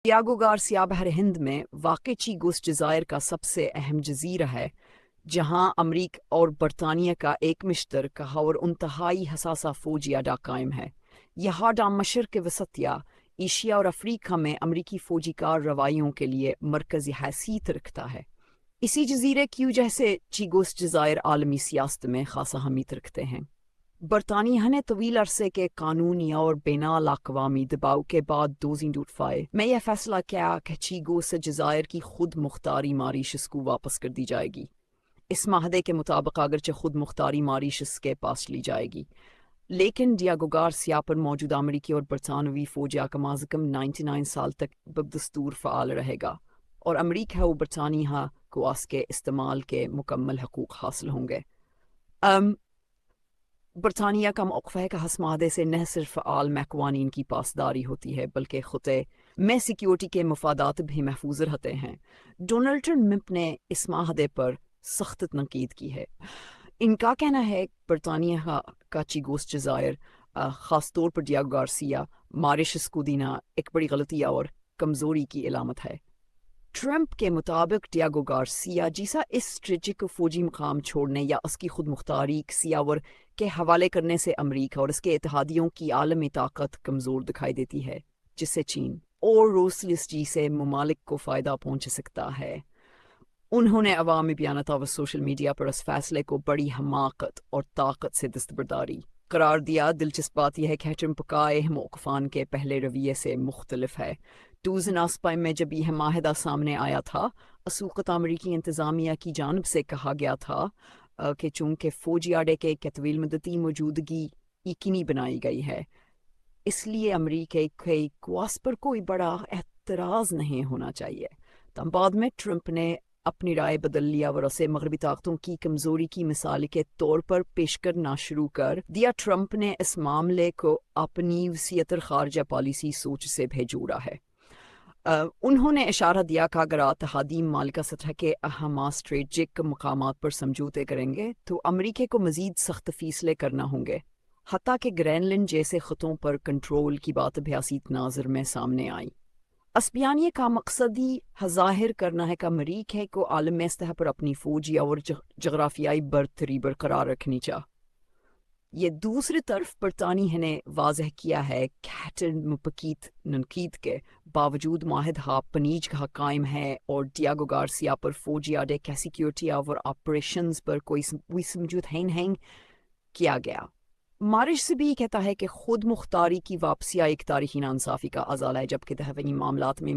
Tiago Garcia बहर हिंद में वाक़ चीगोस जज़ायर का सबसे अहम जज़ीरा है, जहाँ अमरीका और बरतानिया का एक मुश्तरका और इंतहाई हसासा फ़ौजी अड्डा कायम है। यह अड्डा मशरक़ वसतिया, एशिया और अफ्रीका में अमरीकी फ़ौजी कार्रवाइयों के लिए मरकज़ी हैसियत रखता है। इसी जज़ीरे की वजह से चीगोस जज़ायर आलमी सियासत में ख़ास अहमियत रखते हैं। बरतानिया ने तवील अरसे के कानूनी और बैनुल अक़वामी दबाव के बाद 2005 में यह फैसला किया कि चीगोस जज़ायर की खुद मुख्तारी मॉरिशस को वापस कर दी जाएगी। इस माहदे के मुताबिक अगरचे खुद मुख्तारी मॉरिशस के पास ली जाएगी, लेकिन डियागो गार्सिया पर मौजूदा अमरीकी और बरतानवी फ़ौजिया कम अज़ कम 99 साल तक बदस्तूर फ़ाल रहेगा और अमरीका और बरतानिया को इसके इस्तेमाल के मुकम्मल हकूक़ हासिल होंगे। बरतानिया का मौक़िफ़ है कि हस माहदे से न सिर्फ आलम क़वानीन की पासदारी होती है बल्कि ख़ुते में सिक्योरिटी के मफादात भी महफूज रहते हैं। डोनाल्ड ट्रंप ने इस माहदे पर सख्त तनकीद की है। इनका कहना है बरतानिया का चीगोस जज़ायर ख़ास तौर पर डियागो गार्सिया मॉरिशस को देना एक बड़ी गलती और कमज़ोरी की अलामत है। ट्रंप के मुताबिक डियागो गार्सिया जैसा इस स्ट्रेटजिक फ़ौजी मकाम छोड़ने या उसकी खुद मुख्तारी सियावर के हवाले करने से अमरीका और इसके इत्तेहादियों की आलमी ताकत कमज़ोर दिखाई देती है, जिससे चीन और रूस जैसे ममालिक को फ़ायदा पहुँच सकता है। उन्होंने अवामी बयानत और सोशल मीडिया पर इस फैसले को बड़ी हमाकत और ताकत से दस्तबरदारी करार दिया। दिलचस्प बात यह है कि ट्रंप का मौक़िफ़ान के पहले रवैये से मुख्तलिफ है। 2009 में जब यह माहिदा सामने आया था, असूक़त अमरीकी इंतज़ामिया की जानब से कहा गया था कि चूँकि फ़ौजी अड्डे के तवील मुद्दती मौजूदगी यकीनी बनाई गई है, इसलिए अमरीका के क्वास पर कोई बड़ा एतराज़ नहीं होना चाहिए। तब बाद में ट्रंप ने अपनी राय बदल लिया और उसे मगरबी ताकतों की कमज़ोरी की मिसाल के तौर पर पेश करना शुरू कर दिया। ट्रंप ने इस मामले को अपनी वसीयतर ख़ारजा पॉलिसी सोच से भी जोड़ा है। उन्होंने इशारा दिया कि अगर इत्तेहादी मालिका सतह के अहम स्ट्रेटजिक मकामात पर समझौते करेंगे तो अमरीका को मज़ीद सख्त फैसले करना होंगे, हत्ता कि ग्रीनलैंड जैसे ख़ुतों पर कंट्रोल की बात भी हसीत नाज़र में सामने आई। इस बयानिए का मकसद ही ज़ाहिर करना है कि अमरीका को आलमी सतह पर अपनी फ़ौजी और जग़राफ़ियाई बरतरी बरकरार रखनी चाहिए। ये दूसरी तरफ बरतानिया ने वाज़ह किया है कि मुपकीत ननकीद के बावजूद माहिदा पनीज का कायम है और डियागो गार्सिया पर फ़ौजी अड्डे के सिक्योरिटी और ऑपरेशंस पर कोई समझौता नहीं किया गया। मॉरिशस भी कहता है कि खुद मुख्तारी की वापसी एक तारीख़ी नाइंसाफ़ी का अज़ाला है, जबकि दहवीं मामलात में